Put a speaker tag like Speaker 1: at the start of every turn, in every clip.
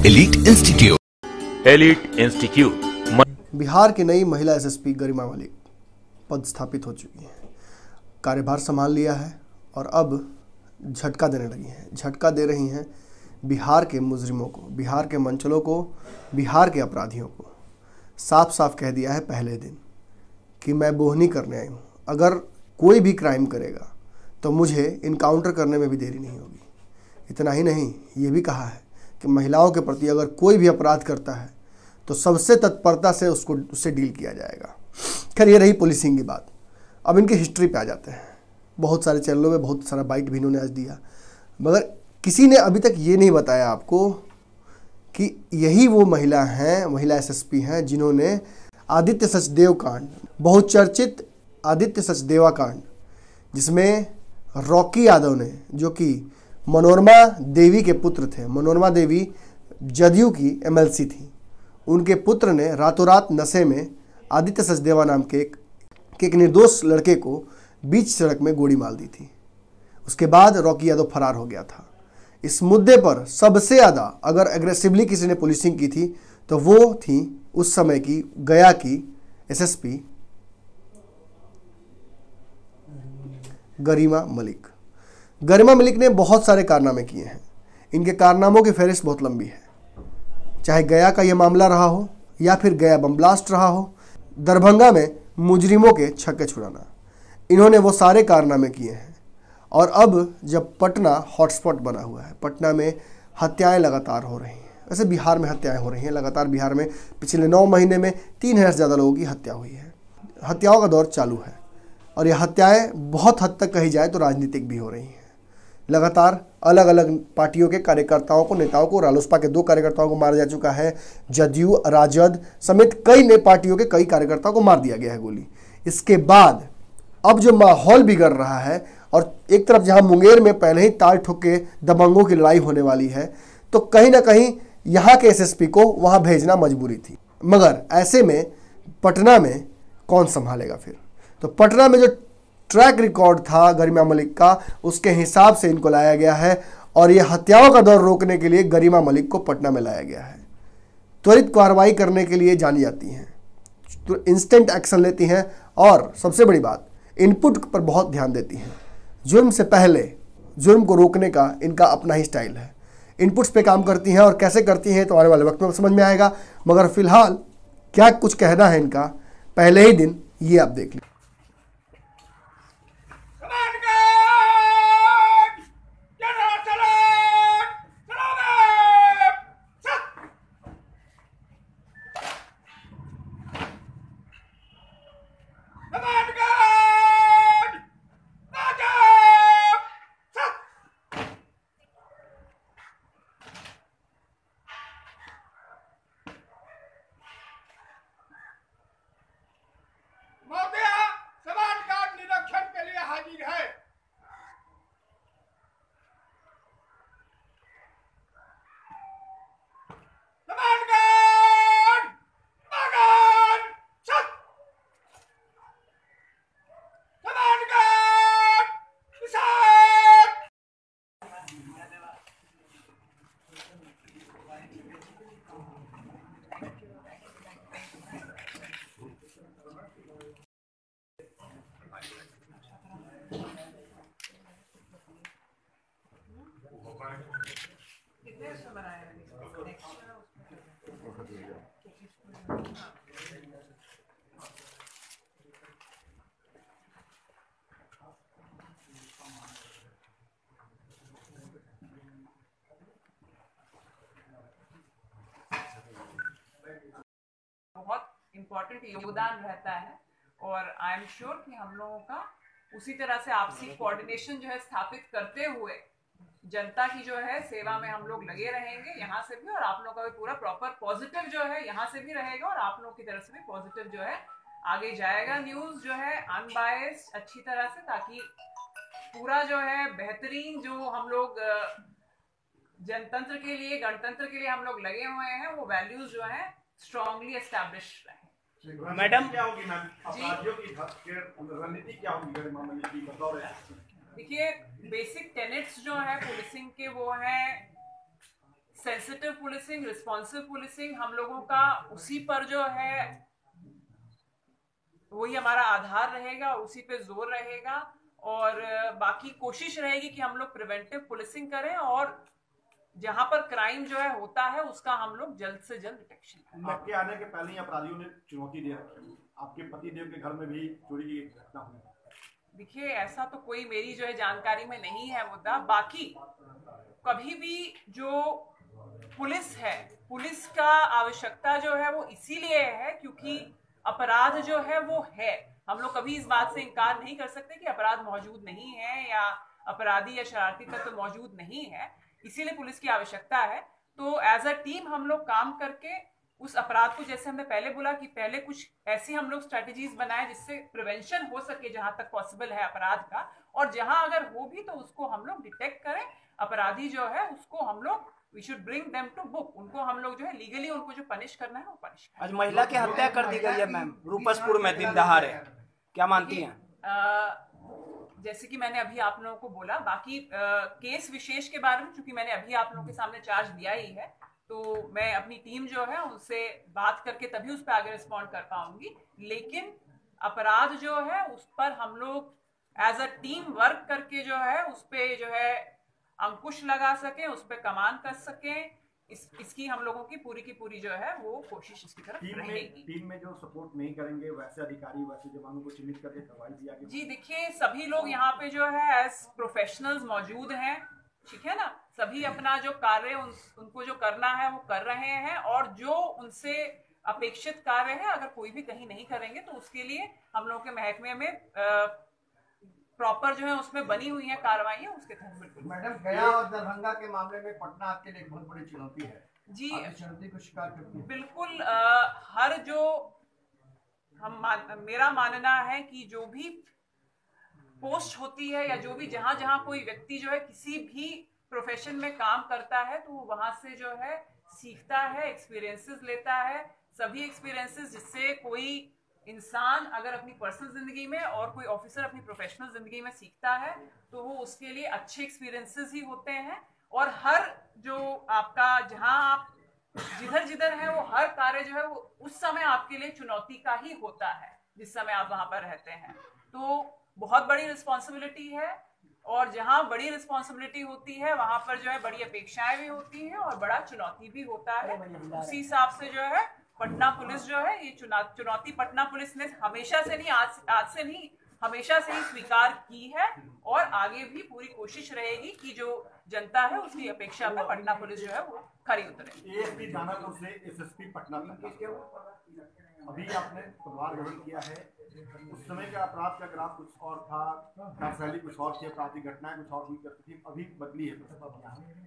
Speaker 1: Elite institute.
Speaker 2: Bihar की नई महिला एसएसपी गरिमा मलिक पद स्थापित हो चुकी हैं, कार्यभार संभाल लिया है और अब झटका देने लगी हैं। झटका दे रही हैं बिहार के मुजरिमों को, बिहार के मंचलों को, बिहार के अपराधियों को। साफ साफ कह दिया है पहले दिन कि मैं बोहनी करने आई हूँ, अगर कोई भी क्राइम करेगा तो मुझे इनकाउंटर करने में भी देरी नहीं होगी। इतना ही नहीं, ये भी कहा है कि महिलाओं के प्रति अगर कोई भी अपराध करता है तो सबसे तत्परता से उससे डील किया जाएगा। खैर, ये रही पुलिसिंग की बात। अब इनकी हिस्ट्री पे आ जाते हैं। बहुत सारे चैनलों में बहुत सारा बाइट भी इन्होंने आज दिया, मगर किसी ने अभी तक ये नहीं बताया आपको कि यही वो महिला हैं, महिला एसएसपी हैं जिन्होंने आदित्य सचदेव कांड, बहुचर्चित आदित्य सचदेवा कांड, जिसमें रॉकी यादव ने, जो कि मनोरमा देवी के पुत्र थे, मनोरमा देवी जदयू की एमएलसी थी, उनके पुत्र ने रातों रात नशे में आदित्य सचदेवा नाम के एक निर्दोष लड़के को बीच सड़क में गोली मार दी थी। उसके बाद रॉकी यादव फरार हो गया था। इस मुद्दे पर सबसे ज़्यादा अगर एग्रेसिवली किसी ने पुलिसिंग की थी तो वो थी उस समय की गया की एसएसपी गरिमा मलिक। गरिमा मलिक ने बहुत सारे कारनामे किए हैं। इनके कारनामों की फहरिस्त बहुत लंबी है, चाहे गया का ये मामला रहा हो या फिर गया बम ब्लास्ट रहा हो, दरभंगा में मुजरिमों के छक्के छुड़ाना, इन्होंने वो सारे कारनामे किए हैं। और अब जब पटना हॉटस्पॉट बना हुआ है, पटना में हत्याएं लगातार हो रही हैं। वैसे बिहार में हत्याएं हो रही हैं लगातार। बिहार में पिछले 9 महीने में 3000 से ज़्यादा लोगों की हत्या हुई है। हत्याओं का दौर चालू है और ये हत्याएं बहुत हद तक कही जाए तो राजनीतिक भी हो रही हैं। लगातार अलग अलग पार्टियों के कार्यकर्ताओं को, नेताओं को, रालोसपा के 2 कार्यकर्ताओं को मारा जा चुका है, जदयू, राजद समेत कई नए पार्टियों के कई कार्यकर्ताओं को मार दिया गया है गोली। इसके बाद अब जो माहौल बिगड़ रहा है और एक तरफ जहां मुंगेर में पहले ही ताल ठोक के दबंगों की लड़ाई होने वाली है, तो कहीं ना कहीं यहाँ के एसएसपी को वहाँ भेजना मजबूरी थी। मगर ऐसे में पटना में कौन संभालेगा फिर? तो पटना में जो ट्रैक रिकॉर्ड था गरिमा मलिक का, उसके हिसाब से इनको लाया गया है और ये हत्याओं का दौर रोकने के लिए गरिमा मलिक को पटना में लाया गया है। त्वरित कार्रवाई करने के लिए जानी जाती हैं, तो इंस्टेंट एक्शन लेती हैं और सबसे बड़ी बात, इनपुट पर बहुत ध्यान देती हैं। जुर्म से पहले जुर्म को रोकने का इनका अपना ही स्टाइल है। इनपुट्स पे काम करती हैं और कैसे करती हैं तो आने वाले वक्त में समझ में आएगा। मगर फिलहाल क्या कुछ कहना है इनका, पहले ही दिन ये आप देख लीजिए।
Speaker 3: बहुत इम्पोर्टेंट योगदान रहता है और आई एम श्योर कि हम लोगों का उसी तरह से आपसी कोऑर्डिनेशन जो है स्थापित करते हुए जनता की जो है सेवा में हम लोग लगे रहेंगे यहाँ से भी, और आप लोगों का भी पूरा प्रॉपर पॉजिटिव जो है यहाँ से भी रहेगा और आप लोगों की तरफ से भी पॉजिटिव जो है आगे जाएगा। न्यूज जो है अनबायस्ड अच्छी तरह से, ताकि पूरा जो है बेहतरीन जो हम लोग जनतंत्र के लिए, गणतंत्र के लिए हम लोग लगे हुए हैं, वो वैल्यूज जो है स्ट्रांगली एस्टैब्लिश रहे।
Speaker 4: मैडम क्या होगी मैम, अपराधियों की रणनीति क्या होगी मामले की बतौर?
Speaker 3: देखिए, बेसिक टेनेट्स जो है पुलिसिंग के वो है सेंसिटिव पुलिसिंग, रिस्पॉन्सिव पुलिसिंग, हम लोगों का उसी पर जो है वही हमारा आधार रहेगा, उसी पे जोर रहेगा। और बाकी कोशिश रहेगी कि हम लोग प्रिवेंटिव पुलिसिंग करें और जहां पर क्राइम जो है होता है उसका हम लोग जल्द से जल्द डिटेक्शन करें।
Speaker 4: आपके आने के पहले ही अपराधियों ने चुनौती दे रखी है, आपके पति देव के घर में भी चोरी की घटना हुई।
Speaker 3: देखिए, ऐसा तो कोई मेरी जो है जानकारी में नहीं है मुद्दा। बाकी कभी भी जो पुलिस है, पुलिस का आवश्यकता जो है वो इसीलिए है क्योंकि अपराध जो है वो है। हम लोग कभी इस बात से इनकार नहीं कर सकते कि अपराध मौजूद नहीं है या अपराधी या शरारती तत्व तो मौजूद नहीं है, इसीलिए पुलिस की आवश्यकता है। तो एज अ टीम हम लोग काम करके उस अपराध को, जैसे हमने पहले बोला कि पहले कुछ ऐसी हम लोग स्ट्रेटेजीज बनाए जिससे प्रिवेंशन हो सके जहां तक पॉसिबल है अपराध का, और जहां अगर हो भी तो उसको हम लोग डिटेक्ट करें। अपराधी जो है उसको हम लोग we should bring them to book, उनको हम लोग जो है लीगली उनको जो पनिश करना है वो पनिश करें।
Speaker 1: आज महिला की हत्या कर दी गई है मैम रूपसपुर में दिन दहाड़े, क्या मानती हैं?
Speaker 3: जैसे कि मैंने अभी आप लोगों को बोला, बाकी केस विशेष के बारे में चूंकि मैंने अभी आप लोगों के सामने चार्ज दिया ही है, तो मैं अपनी टीम जो है उनसे बात करके तभी उस पर आगे रिस्पॉन्ड कर पाऊंगी। लेकिन अपराध जो है उस पर हम लोग एज अ टीम वर्क करके जो है उस पर जो है अंकुश लगा सकें, उस पर कमान कर सकें, इसकी हम लोगों की पूरी जो है वो कोशिश इसकी तरफ रहेगी।
Speaker 4: टीम में जो सपोर्ट नहीं करेंगे वैसे अधिकारी वैसे जवानों को चिन्हित करके कार्रवाई दिया गया।
Speaker 3: जी देखिए, सभी लोग यहाँ पे जो है एज प्रोफेशनल्स मौजूद हैं, ठीक है ना। सभी अपना जो कार्य उनको जो करना है वो कर रहे हैं, और जो उनसे अपेक्षित कार्य है अगर कोई भी कहीं नहीं करेंगे तो उसके लिए हम लोगों के महकमे में प्रॉपर जो है उसमें बनी हुई है कार्रवाई, उसके तहत बिल्कुल।
Speaker 5: मैडम, गया और दरभंगा के मामले में पटना आपके लिए एक बहुत बड़ी चुनौती है
Speaker 3: जी।
Speaker 5: चुनौती को शिकार करती है
Speaker 3: बिल्कुल। हर जो मेरा मानना है कि जो भी पोस्ट होती है या जो भी जहां कोई व्यक्ति जो है किसी भी प्रोफेशन में काम करता है तो वहां से जो है सीखता है, एक्सपीरियंसेस लेता है। सभी एक्सपीरियंसेस जिससे कोई इंसान अगर अपनी पर्सनल जिंदगी में और कोई ऑफिसर अपनी प्रोफेशनल जिंदगी में सीखता है तो वो उसके लिए अच्छे एक्सपीरियंसेस ही होते हैं। और हर जो आपका जहां आप जिधर है वो हर कार्य जो है वो उस समय आपके लिए चुनौती का ही होता है जिस समय आप वहां पर रहते हैं। तो बहुत बड़ी रिस्पॉन्सिबिलिटी है, और जहां बड़ी रिस्पॉन्सिबिलिटी होती है वहां पर जो है बड़ी अपेक्षाएं भी होती हैं और बड़ा चुनौती भी होता है। उसी हिसाब से जो है पटना पुलिस जो है ये चुनौती पटना पुलिस ने हमेशा से नहीं, आज से नहीं, हमेशा से ही स्वीकार की है, और आगे भी पूरी कोशिश रहेगी कि जो जनता है उसकी अपेक्षा में पटना पुलिस जो है वो खरी उतरे।
Speaker 4: एएसपी दानापुर से एसएसपी पटना तक अभी आपने पदभार ग्रहण किया है, उस समय का अपराध का ग्राफ कुछ और था, कार्यशैली कुछ और थी, आपराधिक घटनाएं कुछ और हुई करती थी, अभी बदली है,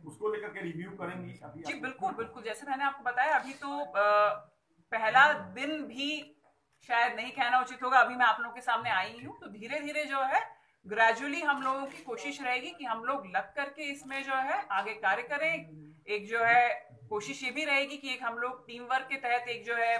Speaker 4: उसको लेकर के रिव्यू करेंगी अभी?
Speaker 3: जी बिल्कुल। जैसे मैंने आपको बताया, अभी तो पहला दिन भी शायद नहीं कहना उचित होगा, अभी मैं आप लोगों के सामने आई हूँ, तो धीरे जो है ग्रेजुअली हम लोगों की कोशिश रहेगी कि हम लोग लग करके इसमें जो है आगे कार्य करें। एक जो है कोशिश ये भी रहेगी कि एक हम लोग टीम वर्क के तहत एक जो है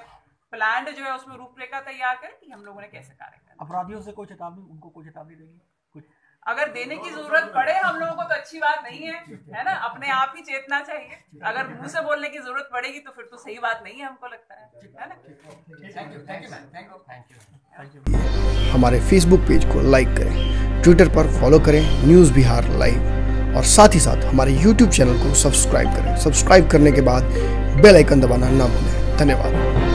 Speaker 3: प्लान जो है उसमें रूपरेखा तैयार करें कि हम लोगों ने कैसे कार्य करना।
Speaker 1: अपराधियों से कोई चेतावनी, उनको कोई चेतावनी देंगे?
Speaker 3: अगर देने की जरूरत पड़े हम लोगों को तो अच्छी बात नहीं है ना, अपने आप ही चेतना चाहिए। अगर मुंह से बोलने की जरूरत पड़ेगी तो फिर तो सही बात नहीं है, हमको लगता है ना।
Speaker 5: Thank you.
Speaker 2: हमारे फेसबुक पेज को लाइक करें, ट्विटर पर फॉलो करें न्यूज़ बिहार लाइव, और साथ ही साथ हमारे यूट्यूब चैनल को सब्सक्राइब करें। सब्सक्राइब करने के बाद बेल आइकन दबाना ना भूलें। धन्यवाद।